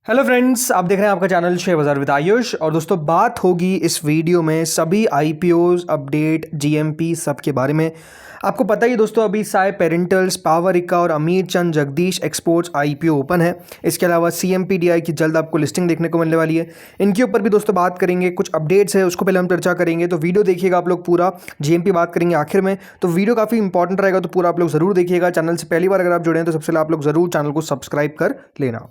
Hello friends, आप देख रहे हैं आपका चैनल शेयर बाजार विद आयुष। और दोस्तों, बात होगी इस वीडियो में सभी आईपीओज अपडेट जीएमपी सब के बारे में। आपको पता ही दोस्तों, अभी साई पेरेंटल्स, पावरिका और अमीर चंद जगदीश एक्सपोर्ट्स आईपीओ ओपन है। इसके अलावा सीएमपीडीआई की जल्द आपको लिस्टिंग देखने को मिलने वाली है। इनके ऊपर भी दोस्तों बात करेंगे, कुछ अपडेट्स है उसको पहले हम चर्चा करेंगे। तो वीडियो देखिएगा आप लोग पूरा, जीएमपी बात करेंगे आखिर में। तो वीडियो काफ़ी इंपॉर्टेंट रहेगा, तो पूरा आप लोग जरूर देखिएगा। चैनल से पहली बार अगर आप जुड़े हैं तो सबसे पहले आप लोग जरूर चैनल को सब्सक्राइब कर लेना।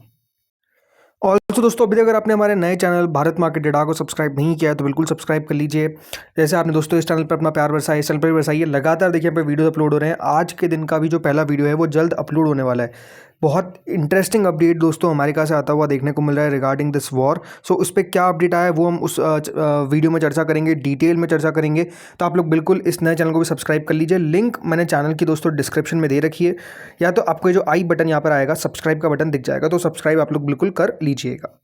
ऑल्सो दोस्तों, अभी तक अगर आपने हमारे नए चैनल भारत मार्केट डेटा को सब्सक्राइब नहीं किया है तो बिल्कुल सब्सक्राइब कर लीजिए। जैसे आपने दोस्तों इस चैनल पर अपना प्यार बरसाया, इस चैनल पर भी बरसाइए। लगातार देखिए यहाँ पे वीडियो अपलोड हो रहे हैं। आज के दिन का भी जो पहला वीडियो है वो जल्द अपलोड होने वाला है। बहुत इंटरेस्टिंग अपडेट दोस्तों अमेरिका से आता हुआ देखने को मिल रहा है रिगार्डिंग दिस वॉर। सो उस पर क्या अपडेट आया है वो हम उस वीडियो में चर्चा करेंगे, डिटेल में चर्चा करेंगे। तो आप लोग बिल्कुल इस नए चैनल को भी सब्सक्राइब कर लीजिए। लिंक मैंने चैनल की दोस्तों डिस्क्रिप्शन में दे रखी है, या तो आपको जो आई बटन यहाँ पर आएगा, सब्सक्राइब का बटन दिख जाएगा, तो सब्सक्राइब आप लोग बिल्कुल कर लीजिएगा।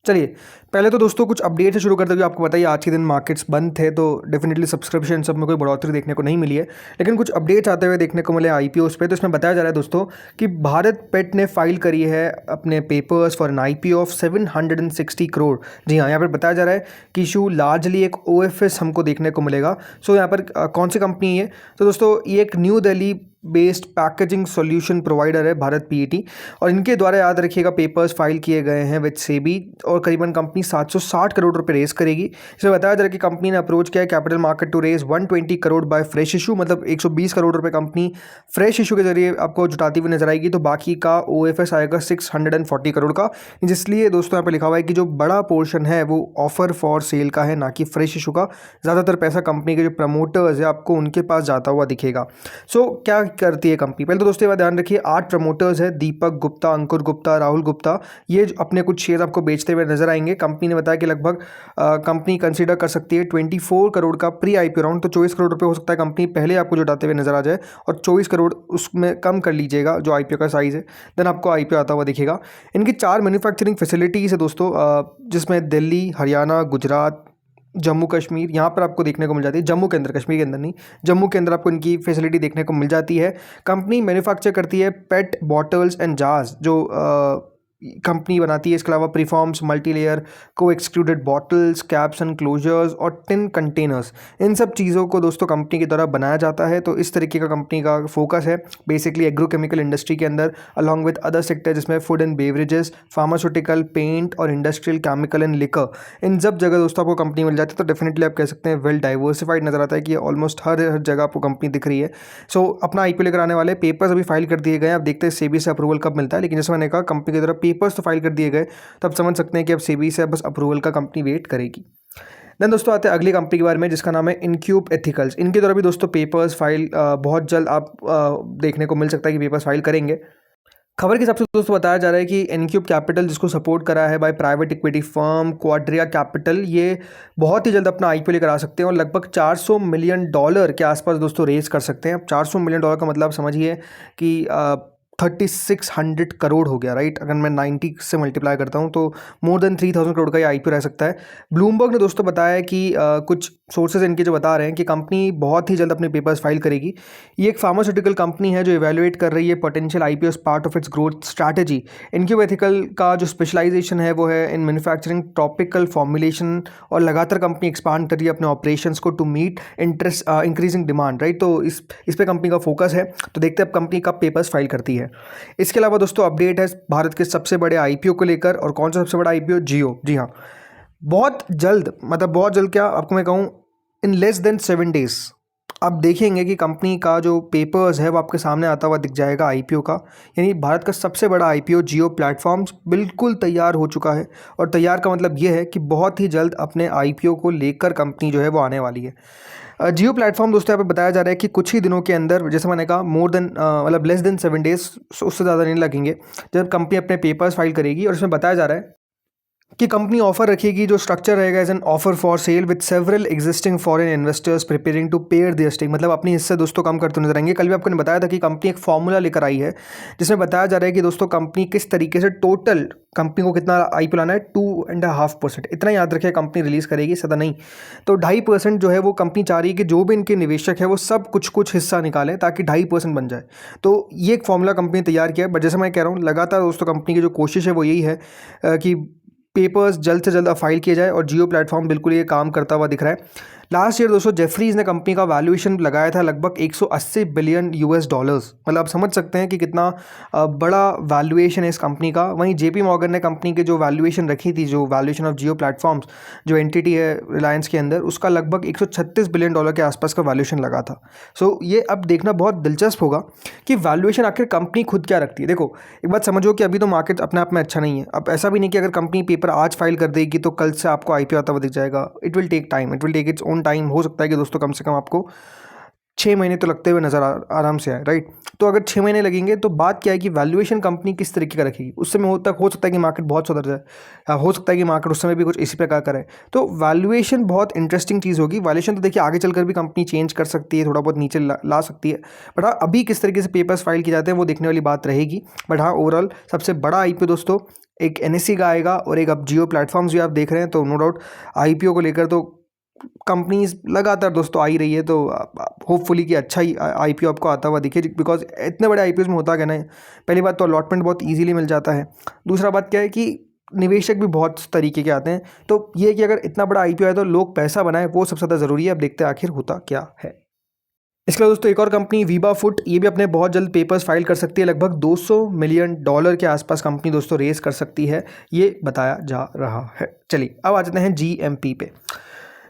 चलिए, पहले तो दोस्तों कुछ अपडेट से शुरू करते हुए आपको बताइए, आज के दिन मार्केट्स बंद थे तो डेफिनेटली सब्सक्रिप्शन सब में कोई बढ़ोतरी देखने को नहीं मिली है। लेकिन कुछ अपडेट्स आते हुए देखने को मिले आईपीओस पे। तो इसमें बताया जा रहा है दोस्तों कि भारत पेट ने फाइल करी है अपने papers for an IPO of 760 crore. जी हाँ, यहाँ पर बताया जा रहा है कि इशू लार्जली एक ओएफएस हमको देखने को मिलेगा। सो यहाँ पर कौन सी कंपनी है? तो दोस्तों ये एक new Delhi based packaging solution provider है भारत पीईटी, और इनके द्वारा याद रखिएगा पेपर्स फाइल किए गए हैं विद सेबी, और करीबन कंपनी 760 करोड़ रुपए रेस करेगी। इसमें बताया जा रहा है कि कंपनी ने अप्रोच किया है capital market to raise 120 crore by fresh issue, मतलब 120 करोड़ रुपए कंपनी फ्रेश इशू के जरिए आपको जुटाती हुई नजर आएगी। तो बाकी का ओएफएस आएगा 640 करोड़ का, जिसलिए दोस्तों यहाँ पे लिखा हुआ है कि जो बड़ा पोर्शन है वो ऑफर फॉर सेल का है, ना कि फ्रेश इशू का। ज़्यादातर पैसा कंपनी के जो प्रमोटर्स है आपको उनके पास जाता हुआ दिखेगा। सो क्या करती है कंपनी? पहले तो दोस्तों ये बात ध्यान रखिए, 8 प्रमोटर्स है, दीपक गुप्ता, अंकुर गुप्ता, राहुल गुप्ता, ये अपने कुछ शेयर आपको बेचते हुए नजर आएंगे। कंपनी ने बताया कि लगभग कंपनी कंसीडर कर सकती है 24 करोड़ का प्री आईपीओ राउंड। तो 24 करोड़ रुपए हो सकता है कंपनी पहले आपको जुटाते हुए नजर आ जाए, और 24 करोड़ उसमें कम कर लीजिएगा जो आईपीओ का साइज है, देन आपको आईपीओ आता हुआ दिखेगा। इनकी 4 मैन्युफैक्चरिंग फैसिलिटीज़ है दोस्तों, जिसमें दिल्ली, हरियाणा, गुजरात, जम्मू कश्मीर यहाँ पर आपको देखने को मिल जाती है। जम्मू के अंदर, कश्मीर के अंदर नहीं, जम्मू के अंदर आपको इनकी फैसिलिटी देखने को मिल जाती है। कंपनी मैन्युफैक्चर करती है पेट बॉटल्स एंड जार्स, जो कंपनी बनाती है। इसके अलावा प्रीफॉर्म्स, मल्टीलेयर, को extruded bottles, caps and closures और टिन कंटेनर्स, इन सब चीज़ों को दोस्तों कंपनी के द्वारा बनाया जाता है। तो इस तरीके का कंपनी का फोकस है बेसिकली एग्रोकेमिकल इंडस्ट्री के अंदर, अलॉन्ग विद अदर सेक्टर जिसमें food and beverages, pharmaceutical, paint और इंडस्ट्रियल, केमिकल एंड लिकर, इन सब जगह दोस्तों आपको कंपनी मिल जाती है। तो डेफिनेटली आप कह सकते हैं वेल डाइवर्सिफाइड नजर आता है कि ऑलमोस्ट हर जगह आपको कंपनी दिख रही है। सो अपना आईपीओ लेकर आने वाले पेपर्स अभी फाइल कर दिए गए हैं। अब देखते हैं सेबी से अप्रूवल कब मिलता है। लेकिन जैसे मैंने कहा, कंपनी की तरफ पेपर्स तो फाइल कर दिए गए, तो आप समझ सकते हैं कि अब सेबी से बस अप्रूवल का कंपनी वेट करेगी। देन दोस्तों आते हैं अगली कंपनी के बारे में, जिसका नाम है इनक्यूब एथिकल्स। इनके द्वारा भी दोस्तों पेपर्स फाइल बहुत जल्द आप देखने को मिल सकता है कि पेपर्स फाइल करेंगे। खबर के हिसाब से दोस्तों बताया जा रहा है कि इनक्यूब कैपिटल, जिसको सपोर्ट करा है by private equity firm Quadria capital, ये बहुत ही जल्द अपना आईपीओ लेकर आ सकते हैं और लगभग $400 मिलियन के आसपास दोस्तों रेज कर सकते हैं। अब $400 मिलियन का मतलब समझिए कि 3600 करोड़ हो गया, राइट? अगर मैं 90 से मल्टीप्लाई करता हूँ तो मोर देन 3000 करोड़ का ये आईपीओ रह सकता है। ब्लूमबर्ग ने दोस्तों बताया कि कुछ सोर्सेज इनके जो बता रहे हैं कि कंपनी बहुत ही जल्द अपने पेपर्स फाइल करेगी। ये एक फार्मास्यूटिकल कंपनी है जो इवेलुएट कर रही है potential IPO as part of its growth strategy. Incube Ethical का जो स्पेशलाइजेशन है वो है इन मैन्युफैक्चरिंग टॉपिकल फॉर्मुलेशन, और लगातार कंपनी एक्सपांड कर रही है अपने ऑपरेशंस को to meet increasing demand, right? तो इस पे कंपनी का फोकस है। तो देखते हैं अब कंपनी कब पेपर्स फाइल करती है। इसके अलावा दोस्तों अपडेट है भारत के सबसे बड़े आईपीओ को लेकर, और कौन सा सबसे बड़ा आईपीओ? जियो। जी हाँ, बहुत जल्द, मतलब बहुत जल्द क्या आपको मैं कहूँ, इन लेस देन 7 डेज आप देखेंगे कि कंपनी का जो पेपर्स है वो आपके सामने आता हुआ दिख जाएगा आईपीओ का। यानी भारत का सबसे बड़ा आईपीओ जियो प्लेटफॉर्म्स बिल्कुल तैयार हो चुका है, और तैयार का मतलब ये है कि बहुत ही जल्द अपने आईपीओ को लेकर कंपनी जो है वो आने वाली है। जियो प्लेटफॉर्म दोस्तों यहाँ पे बताया जा रहा है कि कुछ ही दिनों के अंदर, जैसे मैंने कहा, मोर देन मतलब लेस देन 7 डेज, उससे ज़्यादा नहीं लगेंगे, जब कंपनी अपने पेपर्स फाइल करेगी। और इसमें बताया जा रहा है कि कंपनी ऑफर रखेगी, जो स्ट्रक्चर रहेगा as an offer for sale with several existing foreign investors preparing to pare their stake, मतलब अपनी हिस्से दोस्तों कम करते नजर आएंगे। कल भी आपको ने बताया था कि कंपनी एक फॉर्मूला लेकर आई है जिसमें बताया जा रहा है कि दोस्तों कंपनी किस तरीके से टोटल कंपनी को कितना आईपीओ लाना है, 2.5%, इतना याद रखें कंपनी रिलीज़ करेगी, सदा नहीं तो 2.5% जो है वो कंपनी चाह रही है कि जो भी इनके निवेशक है वो सब कुछ कुछ हिस्सा निकालें ताकि 2.5% बन जाए। तो ये एक फॉर्मूला कंपनी ने तैयार किया है। बट जैसे मैं कह रहा हूँ लगातार दोस्तों कंपनी की जो कोशिश है वो यही है कि पेपर्स जल्द से जल्द फाइल किए जाए और जियो प्लेटफॉर्म बिल्कुल ये काम करता हुआ दिख रहा है। लास्ट ईयर दोस्तों जेफरीज ने कंपनी का वैल्यूएशन लगाया था लगभग 180 बिलियन यूएस डॉलर्स, मतलब आप समझ सकते हैं कि कितना बड़ा वैल्यूएशन है इस कंपनी का। वहीं जेपी मॉर्गन ने कंपनी के जो वैल्यूएशन रखी थी, जो वैल्यूएशन ऑफ जियो प्लेटफॉर्म्स जो एंटिटी है रिलायंस के अंदर, उसका लगभग 136 बिलियन डॉलर के आसपास का वैल्यूएशन लगा था। सो ये अब देखना बहुत दिलचस्प होगा कि वैल्यूएशन आखिर कंपनी खुद क्या रखती है। देखो एक बात समझो कि अभी तो मार्केट अपने आप में अच्छा नहीं है। अब ऐसा भी नहीं कि अगर कंपनी पेपर आज फाइल कर देगी तो कल से आपको आईपीओ आता हुआ दिख जाएगा। It will take time, it will take its own time. हो सकता है कि दोस्तों कम से कम आपको 6 महीने तो लगते हुए नजर आराम से आए, राइट। तो अगर 6 महीने लगेंगे तो बात क्या है कि वैल्यूएशन कंपनी किस तरीके का रखेगी। उस समय हो सकता है कि मार्केट बहुत सुधर जाए, या हो सकता है कि मार्केट उस समय भी कुछ इसी प्रकार करे। तो वैल्यूएशन बहुत इंटरेस्टिंग चीज़ होगी। वैल्यूएशन तो देखिए आगे चलकर भी कंपनी चेंज कर सकती है, थोड़ा बहुत नीचे ला सकती है। बट हाँ अभी किस तरीके से पेपर्स फाइल किए जाते हैं वो देखने वाली बात रहेगी। बट हाँ ओवरऑल सबसे बड़ा आईपीओ दोस्तों एक एनएससी का आएगा और एक अब जियो प्लेटफॉर्म्स भी आप देख रहे हैं। तो नो डाउट आईपीओ को लेकर तो कंपनीज लगातार दोस्तों आ ही रही है। तो होपफुली कि अच्छा ही आईपीओ आपको आता हुआ दिखे, बिकॉज इतने बड़े आईपीओ में होता क्या ना, पहली बात तो अलॉटमेंट बहुत इजीली मिल जाता है। दूसरा बात क्या है कि निवेशक भी बहुत तरीके के आते हैं। तो ये है कि अगर इतना बड़ा आईपीओ है तो लोग पैसा बनाए, वो सबसे ज़्यादा ज़रूरी है। अब देखते हैं आखिर होता क्या है। इसके बाद दोस्तों एक और कंपनी वीबा फुट, ये भी अपने बहुत जल्द पेपर्स फाइल कर सकती है। लगभग 200 मिलियन डॉलर के आसपास कंपनी दोस्तों रेस कर सकती है, ये बताया जा रहा है। चलिए अब आ जाते हैं जीएमपी पे।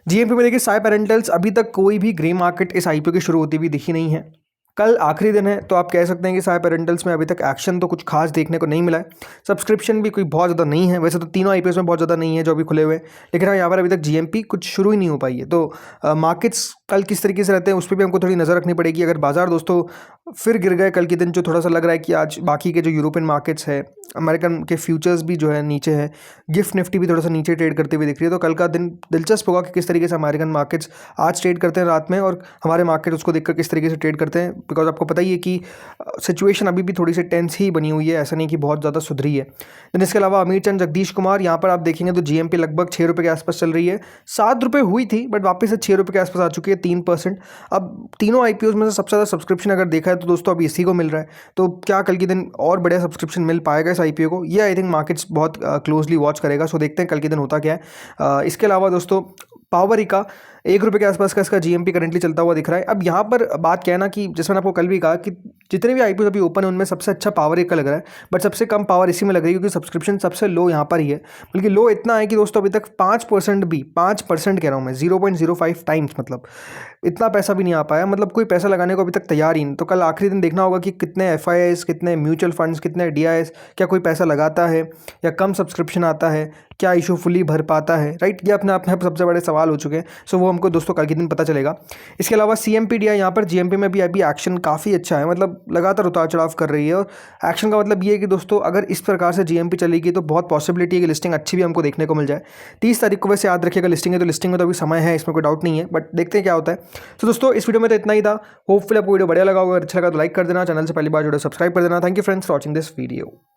जीएमपी में देखिए साई पेरेंटल्स, अभी तक कोई भी ग्रे मार्केट इस आईपीओ की शुरू होती हुई दिखी नहीं है। कल आखिरी दिन है तो आप कह सकते हैं कि साई पेरेंटल्स में अभी तक एक्शन तो कुछ खास देखने को नहीं मिला है। सब्सक्रिप्शन भी कोई बहुत ज़्यादा नहीं है, वैसे तो तीनों आईपीओ में बहुत ज़्यादा नहीं है जो अभी खुले हुए हैं, लेकिन हाँ यहाँ पर अभी तक जीएमपी कुछ शुरू ही नहीं हो पाई है। तो मार्केट्स कल किस तरीके से रहते हैं उस पर भी हमको थोड़ी नज़र रखनी पड़ेगी। अगर बाजार दोस्तों फिर गिर गए कल के दिन, जो थोड़ा सा लग रहा है कि आज बाकी के जो यूरोपियन मार्केट्स है, अमेरिकन के फ्यूचर्स भी जो है नीचे है, गिफ्ट निफ्टी भी थोड़ा सा नीचे ट्रेड करते हुए दिख रही है। तो कल का दिन दिलचस्प होगा कि किस तरीके से अमेरिकन मार्केट्स आज ट्रेड करते हैं रात में, और हमारे मार्केट उसको देखकर किस तरीके से ट्रेड करते हैं। बिकॉज आपको पता ही है कि सिचुएशन अभी भी थोड़ी सी टेंस ही बनी हुई है, ऐसा नहीं कि बहुत ज़्यादा सुधरी है। देन इसके अलावा अमीर चंद जगदीश कुमार, यहाँ पर आप देखेंगे तो जीएमपी लगभग 6 रुपये के आसपास चल रही है। 7 रुपये हुई थी बट वापस से 6 रुपये के आसपास आ चुकी है, 3%। अब तीनों आईपीओ में से सबसे ज़्यादा सब्सक्रिप्शन अगर देखा है तो दोस्तों अभी इसी को मिल रहा है। तो क्या कल के दिन और बढ़िया सब्सक्रिप्शन मिल पाएगा इस आईपीओ को, ये आई थिंक मार्केट्स बहुत क्लोजली वॉच करेगा। सो देखते हैं कल के दिन होता क्या है। इसके अलावा दोस्तों पावरिका 1 रुपये के आसपास का इसका जीएमपी करंटली चलता हुआ दिख रहा है। अब यहाँ पर बात क्या है ना कि जैसे मैंने आपको कल भी कहा कि जितने भी आईपीओ अभी ओपन है उनमें सबसे अच्छा पावरिका का लग रहा है, बट सबसे कम पावर इसी में लग रही है क्योंकि सब्सक्रिप्शन सबसे लो यहाँ पर ही है। बल्कि लो इतना है कि दोस्तों अभी तक 5% भी, 5% कह रहा हूँ मैं, 0.05 टाइम्स, मतलब इतना पैसा भी नहीं आ पाया। मतलब कोई पैसा लगाने को अभी तक तैयार ही नहीं। तो कल आखिरी दिन देखना होगा कि कितने एफआईआईस, कितने म्यूचुअल फंड्स, कितने डीआईएस, क्या कोई पैसा लगाता है या कम सब्सक्रिप्शन आता है, क्या इशू फुली भर पाता है, राइट। ये अपने आप में सबसे बड़े सवाल हो चुके हैं। सो वो हमको दोस्तों कल के दिन पता चलेगा। इसके अलावा सीएमपीडीआई, यहाँ पर जीएमपी में भी अभी एक्शन काफ़ी अच्छा है, मतलब लगातार उतार चढ़ाव कर रही है। और एक्शन का मतलब ये है कि दोस्तों अगर इस प्रकार से जीएमपी चलेगी तो बहुत पॉसिबिलिटी है कि लिस्टिंग अच्छी भी हमको देखने को मिल जाए। 30 तारीख को वैसे याद रखिएगा लिस्टिंग है, तो लिस्टिंग में तो अभी समय है, इसमें कोई डाउट नहीं है, बट देखते हैं क्या होता है। तो दोस्तों इस वीडियो में तो इतना ही था। होपफुली आपको वीडियो बढ़िया लगा होगा। अच्छा लगा तो लाइक कर देना, चैनल से पहली बार जुड़े सब्सक्राइब कर देना। Thank you friends for watching this video.